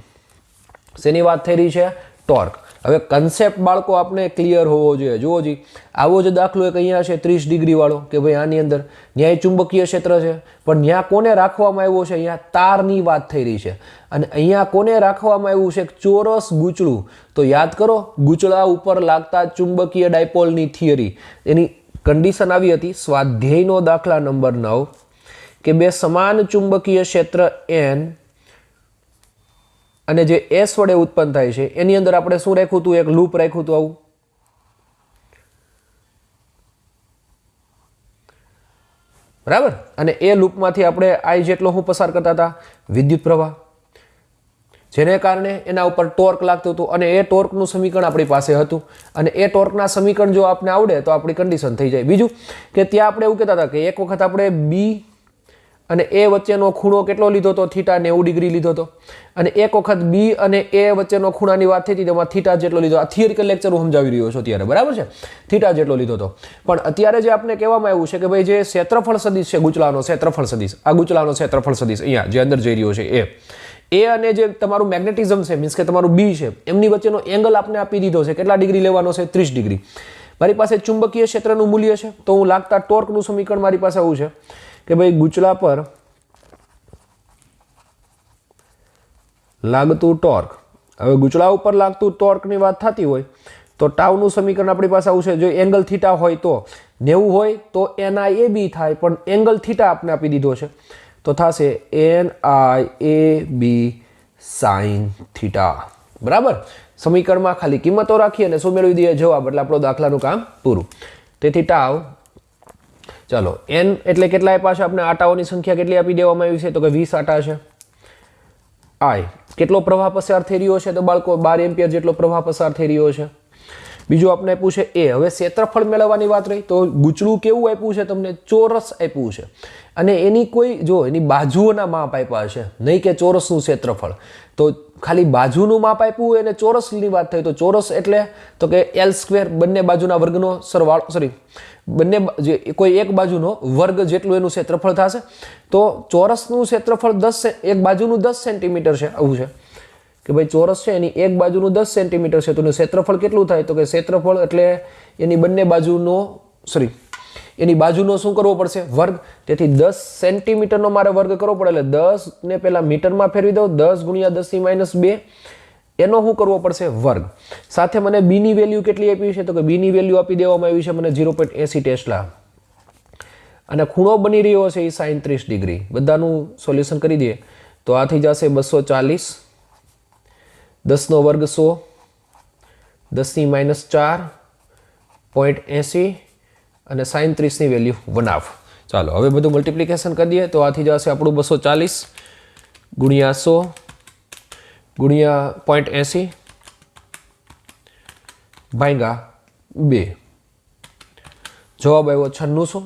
Speaker 1: શેની વાત થઈ રહી છે ટોર્ક. હવે કન્સેપ્ટ બાળકો આપણે ક્લિયર હોવો જોઈએ. જુઓ જી આવો જ દાખલો એક અહીંયા છે 30 ડિગ્રી વાળો કે ભાઈ આની અંદર ન્યાય ચુંબકીય ક્ષેત્ર છે પણ ત્યાં કોને રાખવામાં આવ્યો છે અહીંયા તારની વાત થઈ રહી છે અને અહીંયા કોને રાખવામાં આવ્યું છે ચોરસ ગૂંચળું. તો યાદ કરો ગૂંચળા ઉપર લાગતા ચુંબકીય ડાયપોલની થિયરી એની કન્ડિશન આવી હતી સ્વાધ્યાયનો દાખલા નંબર 9 કે બે સમાન ચુંબકીય ક્ષેત્ર એન અને જે એસ વડે ઉત્પન્ન થાય છે એની અંદર આપણે શું રાખ્યું હતું એક લૂપ રાખ્યું હતું આવું બરાબર. અને એ લૂપમાંથી આપણે આઈ જેટલો હું પસાર કરતા હતા વિદ્યુત પ્રવાહ જેને કારણે એના ઉપર ટોર્ક લાગતું હતું અને એ ટોર્કનું સમીકરણ આપણી પાસે હતું અને એ ટોર્કના સમીકરણ જો આપણે આવડે તો આપણી કન્ડિશન થઈ જાય. બીજું કે ત્યાં આપણે એવું કહેતા હતા કે એક વખત આપણે બી અને એ વચ્ચેનો ખૂણો કેટલો લીધો હતો થીટા 90 ડિગ્રી લીધો હતો અને એક વખત બી અને એ વચ્ચેનો ખૂણાની વાત થઈ હતી તેમાં થીટા જેટલો લીધો. આ થિયરિકલ લેક્ચર હું સમજાવી રહ્યો છું ત્યારે બરાબર છે. થીટા જેટલો લીધો હતો. પણ અત્યારે જે આપણે કહેવામાં આવ્યું છે કે ભાઈ જે ક્ષેત્રફળ સદિશ છે ગૂંચળાનો ક્ષેત્રફળ સદિશ આ ગૂંચળાનો ક્ષેત્રફળ સદિશ અહીંયા જે અંદર જઈ રહ્યો છે એ અને જે તમારું મેગ્નેટિઝમ છે મીન્સ કે તમારું બી છે એમની વચ્ચેનો એંગલ આપણે આપી દીધો છે. કેટલા ડિગ્રી લેવાનો છે 30 ડિગ્રી. મારી પાસે ચુંબકીય ક્ષેત્રનું મૂલ્ય છે તો હું લાગતા ટોર્કનું સમીકરણ મારી પાસે આવું છે કે ભાઈ ગૂંચળા પર લાગતું ટોર્ક. હવે ગૂંચળા ઉપર લાગતું ટોર્કની વાત થતી હોય તો ટાઉનું સમીકરણ આપણી પાસે આવું છે. જો એંગલ થીટા હોય તો 90 હોય તો NIAB થાય પણ એંગલ થીટા આપણે આપી દીધો છે તો થશે NIAB sin થીટા બરાબર. સમીકરણમાં ખાલી કિંમતો રાખી અને શું મેળવી દઈએ જવાબ એટલે આપણો દાખલાનું કામ પૂરું. તેથી ટાવ ચાલો n એટલે કેટલા આપ્યા છે આપણે આટાઓની સંખ્યા કેટલી આપી દેવામાં આવી છે તો કે 20 આટા છે. આઈ કેટલો પ્રવાહ પસાર થઈ રહ્યો છે તો બાળકો 12 એમ્પિયર જેટલો પ્રવાહ પસાર થઈ રહ્યો છે. બીજું આપણે આપ્યું છે એ. હવે ક્ષેત્રફળ મેળવવાની વાત રહી તો ગૂંચળું કેવું આપ્યું છે તમને ચોરસ આપ્યું છે અને એની કોઈ જો એની બાજુઓના માપ આપ્યા છે નહીં કે ચોરસનું ક્ષેત્રફળ. તો ખાલી બાજુનું માપ આપ્યું હોય અને ચોરસની વાત થઈ તો ચોરસ એટલે તો કે L² બંને બાજુના વર્ગનો સરવાળો, સોરી બંને જે કોઈ એક બાજુનો વર્ગ જેટલું એનું ક્ષેત્રફળ થશે. તો ચોરસનું ક્ષેત્રફળ 10 એક બાજુનું 10 સેન્ટીમીટર છે. આવું છે કે ભાઈ ચોરસ છે એની એક બાજુનું 10 સેન્ટીમીટર છે, તો એનું ક્ષેત્રફળ કેટલું થાય? તો કે ક્ષેત્રફળ એટલે એની બંને બાજુનો, સોરી એની બાજુનો શું કરવો પડશે? વર્ગ. તેથી 10 સેન્ટીમીટરનો મારે વર્ગ કરવો પડે એટલે 10 ને પહેલા મીટરમાં ફેરવી દઉં. 10 × 10 - 2 એનો શું કરવો પડશે? વર્ગ. સાથે મને બી ની વેલ્યુ કેટલી આપી છે? તો કે બી ની વેલ્યુ આપી દેવામાં આવી છે મને 0.80 ટેસ્લા, અને ખૂણો બની રહ્યો છે એ sin 30 ડિગ્રી. બધાનું સોલ્યુશન કરી દઈએ તો આ થઈ જશે 240, 10 નો વર્ગ 100, 10 - 4.80 અને sin 30 ની વેલ્યુ 1/2. ચાલો હવે બધું મલ્ટિપ્લિકેશન કરી દઈએ તો આ થઈ જશે આપણું 240 × 100 × 0.80 ભાગ્યા 2. જવાબ આવ્યો 9600.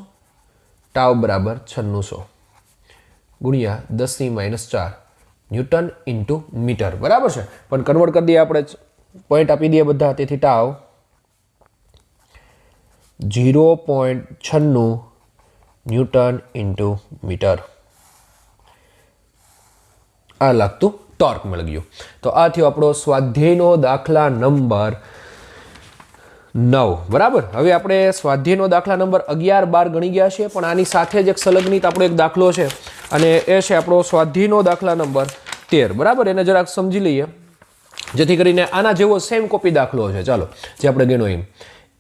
Speaker 1: ટાવ બરાબર 9600 ગુણ્યા 10 - 4 ન્યૂટન ઇન્ટુ મીટર. બરાબર છે, પણ કન્વર્ટ કરી દઈએ આપણે, પોઈન્ટ આપી દઈએ બધા. તેથી ટાવ 0.96 ન્યૂટન ઇન્ટુ મીટર. આ લાગતું ટોર્ક મળી ગયું. તો આ થયો આપણો સ્વાધ્યાયનો દાખલા નંબર 9. બરાબર. હવે આપણે સ્વાધ્યાયનો દાખલા નંબર 11, 12 ગણી ગયા છીએ, પણ આની સાથે જ એક સંલગ્નિત આપણો એક દાખલો છે અને એ છે આપણો સ્વાધ્યાયનો દાખલા નંબર 13. બરાબર, એને જરાક સમજી લઈએ જેથી કરીને આના જેવો સેમ કોપી દાખલો છે. ચાલો જે આપણે ગણ્યો એમ.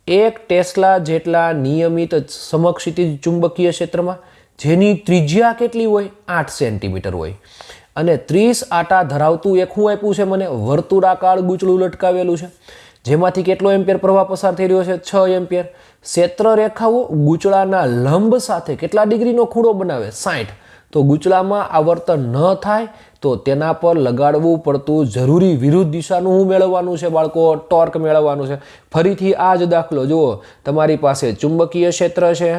Speaker 1: 1 ટેસ્લા જેટલા નિયમિત સમક્ષિતિજ ચુંબકીય ક્ષેત્રમાં જેની ત્રિજ્યા કેટલી હોય? 8 સેન્ટીમીટર હોય અને 30 આટા ધરાવતું એક શું આપ્યું છે મને? વર્તુળાકાર ગૂંચળું લટકાવેલું છે, જેમાંથી કેટલો એમ્પિયર પ્રવાહ પસાર થઈ રહ્યો છે? 6 એમ્પિયર. ક્ષેત્ર રેખાઓ ગૂંચળાના લંબ સાથે કેટલા ડિગ્રીનો ખૂણો બનાવે? 60. તો ગૂંચળામાં આવર્તન ન થાય તો તેના પર લગાડવું પડતું જરૂરી વિરુદ્ધ દિશાનું શું મેળવવાનું છે બાળકો? ટોર્ક મેળવવાનું છે. ફરીથી આ જ દાખલો જુઓ, તમારી પાસે ચુંબકીય ક્ષેત્ર છે,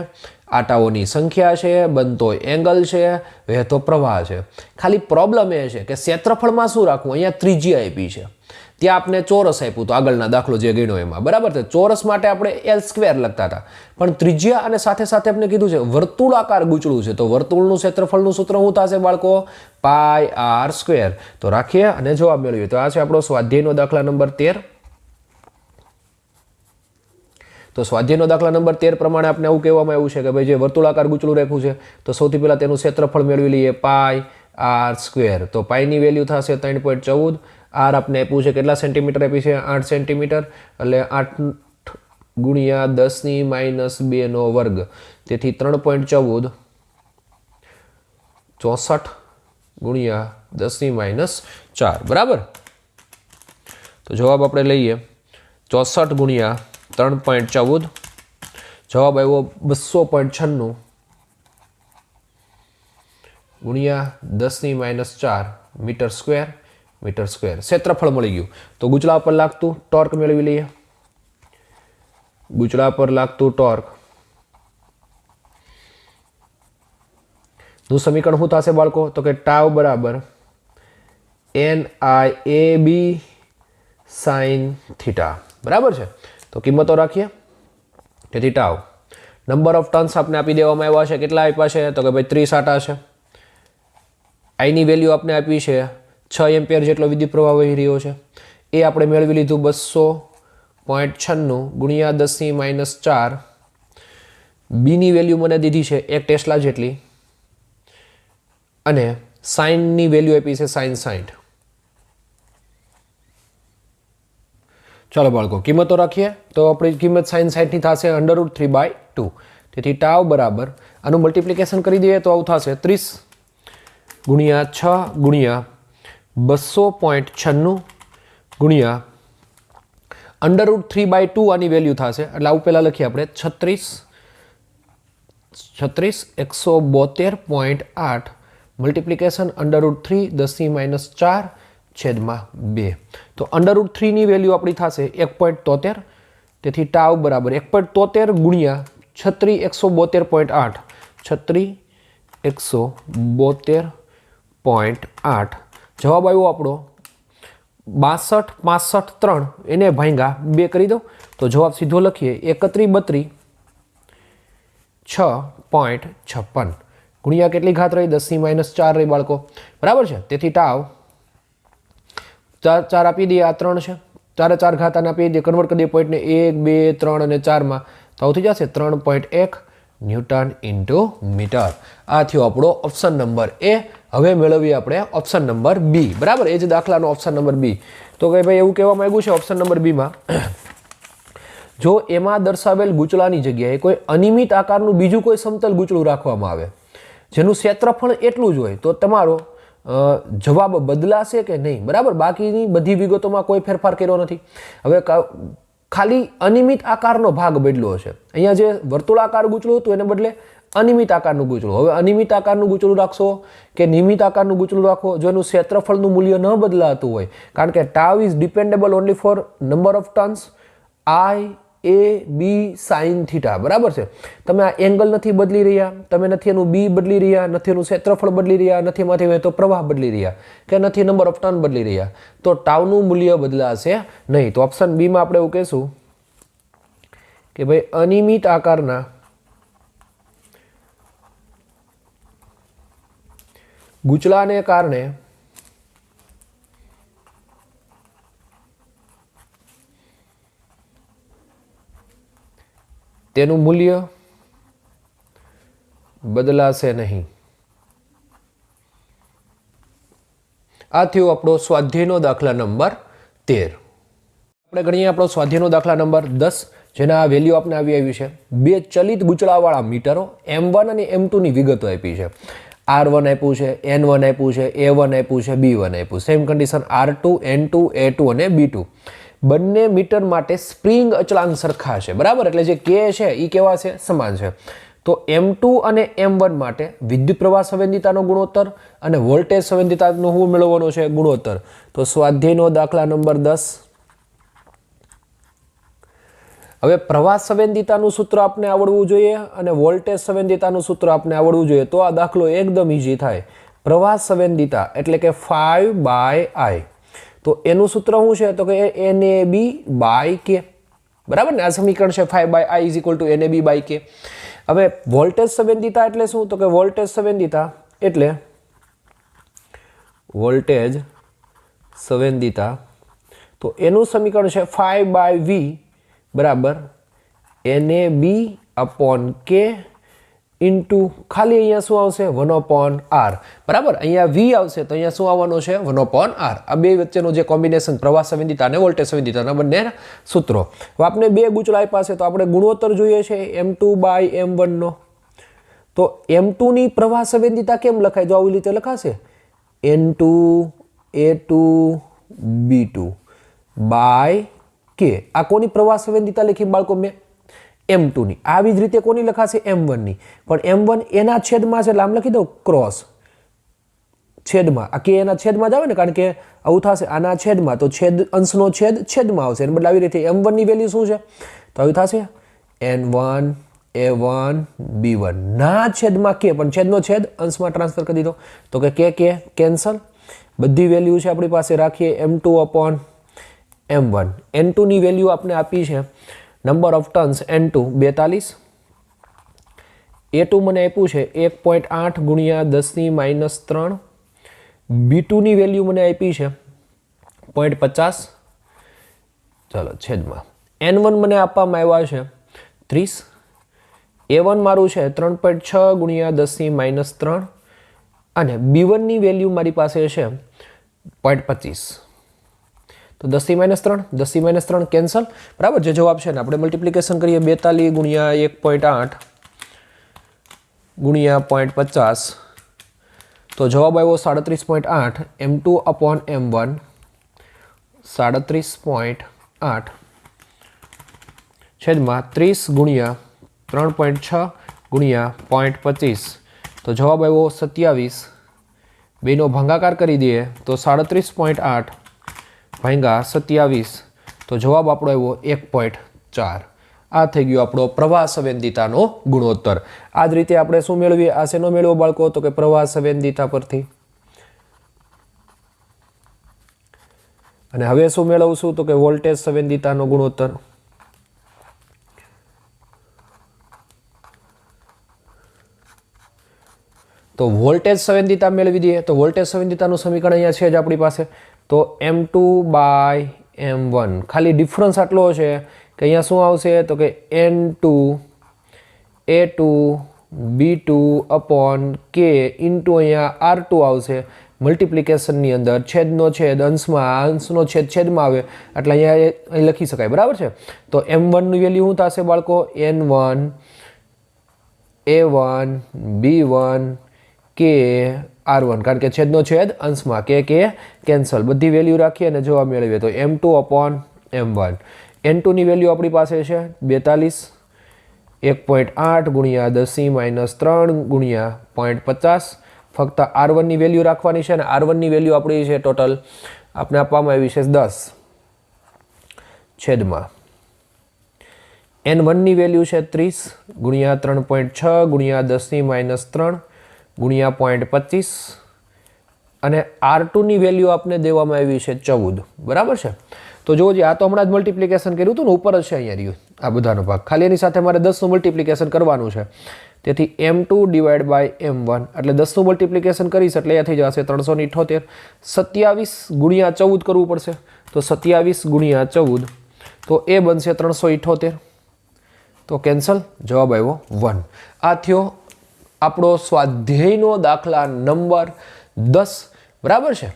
Speaker 1: આટાઓની સંખ્યા છે, બનતો એંગલ છે, વહેતો પ્રવાહ છે. ખાલી પ્રોબ્લેમ એ છે કે ક્ષેત્રફળમાં શું રાખવું? અહીંયા ત્રિજ્યા આપી છે, ત્યાં આપણે ચોરસ આપ્યું તો આગળના દાખલો જે ગણ્યો એમાં. બરાબર છે, ચોરસ માટે આપણે L² લખતા હતા, પણ ત્રિજ્યા અને સાથે સાથે આપણે કીધું છે વર્તુળાકાર ગૂંચળું છે, તો વર્તુળનું ક્ષેત્રફળનું સૂત્ર શું થશે બાળકો? πr². તો રાખીએ અને જવાબ મેળવીએ. તો આ છે આપણો સ્વાધ્યાયનો દાખલા નંબર 13. તો સ્વાધ્યાયનો દાખલા નંબર 13 પ્રમાણે આપણે એવું કહેવામાં આવ્યું છે કે ભાઈ જે વર્તુળાકાર ગૂંચળું રાખ્યું છે તો સૌથી પહેલા તેનું ક્ષેત્રફળ મેળવી લઈએ, πr². તો પાઈની વેલ્યુ થશે 3.14. આર આપણે આપ્યું છે કેટલા સેન્ટીમીટર આપી છે? 8 સેન્ટીમીટર. એટલે 8 × 10 - 2 નો વર્ગ, તેથી 3.14 64 × 10 - 4. બરાબર. તો જવાબ આપણે લઈએ 64 × 3.14. જવાબ આવ્યો 200.96 ગુણ્યા 10 - 4 મીટર સ્ક્વેર. ક્ષેત્રફળ મળી ગયું. તો ગૂંચળા પર લાગતું ટોર્ક મેળવી લઈએ. ગૂંચળા પર લાગતું ટોર્ક નું સમીકરણ શું થશે બાળકો? તો કે ટાવ બરાબર NIAB sin θ. બરાબર છે. તો કિંમતો રાખીએ. તેથી ટાવ, નંબર ઓફ ટર્ન્સ આપણે આપી દેવામાં આવ્યા છે. કેટલા આપ્યા છે? તો કે ભાઈ 30 આટા છે. આઈની વેલ્યુ આપણે આપી છે 6 એમ્પિયર જેટલો વિદ્યુત પ્રવાહ વહી રહ્યો છે. એ આપણે મેળવી લીધું 200.96 ગુણ્યા 10 - 4. બીની વેલ્યુ મને દીધી છે 1 ટેસ્લા જેટલી અને સાઇનની વેલ્યુ આપી છે sin 60. ચાલો બાળકો કિંમતો રાખીએ તો આપણી કિંમત sin 60 ની થશે √3/2. તેથી ટાવ બરાબર આનું મલ્ટિપ્લિકેશન કરી દઈએ તો આવું થશે 30 ગુણ્યા 6 ગુણ્યા 200.96 ગુણ્યા √3/2 આની વેલ્યુ થશે. એટલે આવું પહેલાં લખીએ આપણે 172.8 મલ્ટિપ્લિકેશન √3 10 - 4/2. તો √3 ની વેલ્યુ આપણી થશે 1.73. તેથી ટાવ બરાબર 1.73 ગુણ્યા 172.8 172.8. જવાબ આવ્યો આપણો 62 65 3 એને ભાંગા 2 કરી દો તો જવાબ સીધો લખીએ 31 32 6.56 ગુણ્યા કેટલી ઘાત રહી 10⁻⁴ રહી બાળકો બરાબર છે। તેથી ટાવ 4 આપી દઈએ, આ 3 છે, 4 4 ઘાત આને આપી દઈએ, કન્વર્ટ કરી દઈએ પોઈન્ટને 1 2 3 અને 4 માં તો થઈ જશે 3.1 ન્યૂટન ઇન્ટુ મીટર। આ થયો આપણો ઓપ્શન નંબર એ। હવે મેળવીએ આપણે ઓપ્શન નંબર બી બરાબર, એ જ દાખલાનો ઓપ્શન નંબર બી। તો કે ભાઈ એવું કહેવા માંગ્યું છે ઓપ્શન નંબર બીમાં, જો એમાં દર્શાવેલ ગૂંચળાની જગ્યાએ કોઈ અનિયમિત આકારનું બીજું કોઈ સમતલ ગૂંચળું રાખવામાં આવે જેનું ક્ષેત્રફળ એટલું જ હોય તો તમારો જવાબ બદલાશે કે નહીં બરાબર। બાકીની બધી વિગતોમાં કોઈ ફેરફાર કર્યો નથી। હવે ખાલી અનિયમિત આકારનો ભાગ બદલ્યો છે। અહીંયા જે વર્તુળાકાર ગૂંચળું હતું એને બદલે અનિયમિત આકારનું ગૂંચળું। હવે અનિયમિત આકારનું ગૂંચળું રાખશો કે નિયમિત આકારનું ગૂંચળું રાખો, જો એનું ક્ષેત્રફળનું મૂલ્ય ન બદલાતું હોય, કારણ કે tau is dependable only for number of turns I A B sine theta બરાબર છે। તમે આ એંગલ નથી બદલી રહ્યા, તમે નથી એનું બી બદલી રહ્યા, નથી એનું ક્ષેત્રફળ બદલી રહ્યા, નથી એમાંથી તો પ્રવાહ બદલી રહ્યા કે નથી નંબર ઓફ ટર્ન બદલી રહ્યા, તો ટાવનું મૂલ્ય બદલાશે નહીં। તો ઓપ્શન બીમાં આપણે એવું કહેશું કે ભાઈ અનિયમિત આકારના ગૂંચળાને કારણે તેનું મૂલ્ય બદલાશે નહીં। આ થયો આપણો સ્વાધ્યાયનો દાખલા નંબર 13। આપણે ગણીએ આપણો સ્વાધ્યાયનો દાખલા નંબર 10, જેના વેલ્યુ આપણે આવ્યું છે 2 ચલિત ગૂંચળાવાળા મીટરો M1 અને M2 ની વિગતો આપી છે। R1 આપ્યું છે, N1 આપ્યું છે, A1 આપ્યું છે, B1 આપ્યું, same condition R2 N2 A2 અને B2। બંને મીટર માટે સ્પ્રિંગ અચળાંક સરખા છે બરાબર, એટલે જે કે છે એ કેવા છે, સમાન છે। તો M2 અને M1 માટે વિદ્યુત પ્રવાહ સંવેદિતાનો ગુણોત્તર અને વોલ્ટેજ સંવેદિતાનો શું મેળવવાનો છે, ગુણોત્તર। તો સ્વાધ્યાયનો દાખલા નંબર 10। હવે પ્રવાહ સંવેદિતાનું સૂત્ર આપણે આવડવું જોઈએ અને વોલ્ટેજ સંવેદિતાનું સૂત્ર આપણે આવડવું જોઈએ, તો આ દાખલો એકદમ ઈઝી થાય। પ્રવાહ સંવેદિતા એટલે કે 5/I, તો એનું સૂત્ર શું છે, તો કે NAB/K બરાબર ને। આ સમીકરણ છે 5/I = NAB/K। હવે વોલ્ટેજ સંવેદિતા એટલે શું, તો કે વોલ્ટેજ સંવેદિતા એટલે વોલ્ટેજ સંવેદિતા, તો એનું સમીકરણ છે 5/V બરાબર NAB/K ઇન્ટુ ખાલી અહીંયા શું આવશે 1/R બરાબર। અહીંયા V આવશે તો અહીંયા શું આવવાનું છે 1/R। આ બે વચ્ચેનો જે કોમ્બિનેશન પ્રવાહ સંવેદિતા અને વોલ્ટેજ સંવેદિતાના બંને સૂત્રો। હવે આપણે બે ગૂંચળા આપ્યા છે તો આપણે ગુણોત્તર જોઈએ છે M2/M1 નો। તો M2 ની પ્રવાહ સંવેદિતા કેમ લખાય, જો આવી રીતે લખાશે N2 A2 B2 /K। આ કોની પ્રવાહ સંવેદિતા લખી બાળકો મેં, M2 ની। આવી જ રીતે કોની લખાશે, M1 ની, પણ M1 એના છેદમાં છે એટલે આમ લખી દઉં ક્રોસ છેદમાં, આ કે એના છેદમાં જ આવે ને, કારણ કે આવું થશે આના છેદમાં, તો છેદ અંશનો છેદ છેદમાં આવશે, એટલે બદલે આવી રીતે M1 ની વેલ્યુ શું છે, તો આવી થશે N1 A1 B1 ના છેદમાં K, પણ છેદનો છેદ અંશમાં ટ્રાન્સફર કરી દીધો તો કે કેન્સલ। બધી વેલ્યુ છે આપણી પાસે, રાખીએ M2/M1। N2 ની વેલ્યુ આપણે આપી છે number of turns N2 42, A2 મને આપ્યું છે 1.8 ગુણ્યા 10⁻³ B2 ની વેલ્યુ મને આપી છે 0.50 ચાલો છેદમાં, N1 મને આપવામાં આવ્યા છે 30, A1 મારું છે 3.6 ગુણ્યા 10⁻³ અને B1 ની વેલ્યુ મારી પાસે છે 0.25, તો 10⁻³ 10⁻³ કેન્સલ બરાબર। જે જવાબ છે ને આપણે મલ્ટિપ્લિકેશન કરીએ 42 ગુણ્યા 1.8 ગુણ્યા 0.50, તો જવાબ આવ્યો 37.8 M2/M1 37.8 છેદમાં 30 ગુણ્યા 3.6 ગુણ્યા 0.25, તો જવાબ આવ્યો 27। બેનો ભાગાકાર કરી દઈએ તો 37.8 ભાગ્યા 27, તો જવાબ આપણો આવ્યો 1.4। આ થઈ ગયો આપણો પ્રવાહ સંવેદિતાનો ગુણોત્તર। આ જ રીતે આપણે શું મેળવીએ, આ શેનો મેળવો બાળકો, તો કે પ્રવાહ સંવેદિતા પરથી અને હવે શું મેળવશું તો કે વોલ્ટેજ સંવેદિતાનો ગુણોત્તર. તો વોલ્ટેજ સંવેદિતા મેળવી દઈએ તો વોલ્ટેજ સંવેદિતાનું સમીકરણ અહીંયા છે જ આપણી પાસે. તો M2/M1 ખાલી ડિફરન્સ આટલો છે કે અહીંયા શું આવશે તો કે N2A2B2/K ઇન્ટુ અહીંયા R2 આવશે મલ્ટિપ્લિકેશનની અંદર. છેદનો છેદ અંશમાં, અંશનો છેદ છેદમાં આવે એટલે અહીંયા અહીં લખી શકાય. બરાબર છે. તો M1ની વેલ્યુ શું થશે બાળકો? N1 A1 B1 K R1 કારણ કે છેદનો છેદ અંશમાં કે કેન્સલ બધી વેલ્યુ રાખીએ અને જવાબ મેળવીએ તો M2/M1. N2ની વેલ્યુ આપણી પાસે છે 42 1.8 ગુણ્યા 10⁻³ ગુણ્યા 0.50. ફક્ત R1ની વેલ્યુ રાખવાની છે અને R1ની વેલ્યુ આપણી છે ટોટલ આપણે આપવામાં આવી છે 10 છેદમાં N1ની વેલ્યુ છે 30 ગુણ્યા 3.6 ગુણ્યા 10⁻³ ગુણ્યા 0.25 અને R2ની વેલ્યુ આપને દેવામાં આવી છે 14. બરાબર છે. તો જોજો આ તો હમણાં જ મલ્ટિપ્લિકેશન કર્યું હતું ને ઉપર જ છે અહીંયા રહ્યું આ બધાનો ભાગ. ખાલી એની સાથે મારે 10નું મલ્ટિપ્લિકેશન કરવાનું છે. તેથી M2/M1 એટલે 10નું મલ્ટિપ્લિકેશન કરીશ એટલે એ થઈ જશે 378. 27 ગુણ્યા 14 કરવું પડશે તો 27 ગુણ્યા 14 તો એ બનશે 378. તો કેન્સલ જવાબ આવ્યો 1. આ થયો આપણો સ્વાધ્યાયનો દાખલા નંબર 10. બરાબર છે.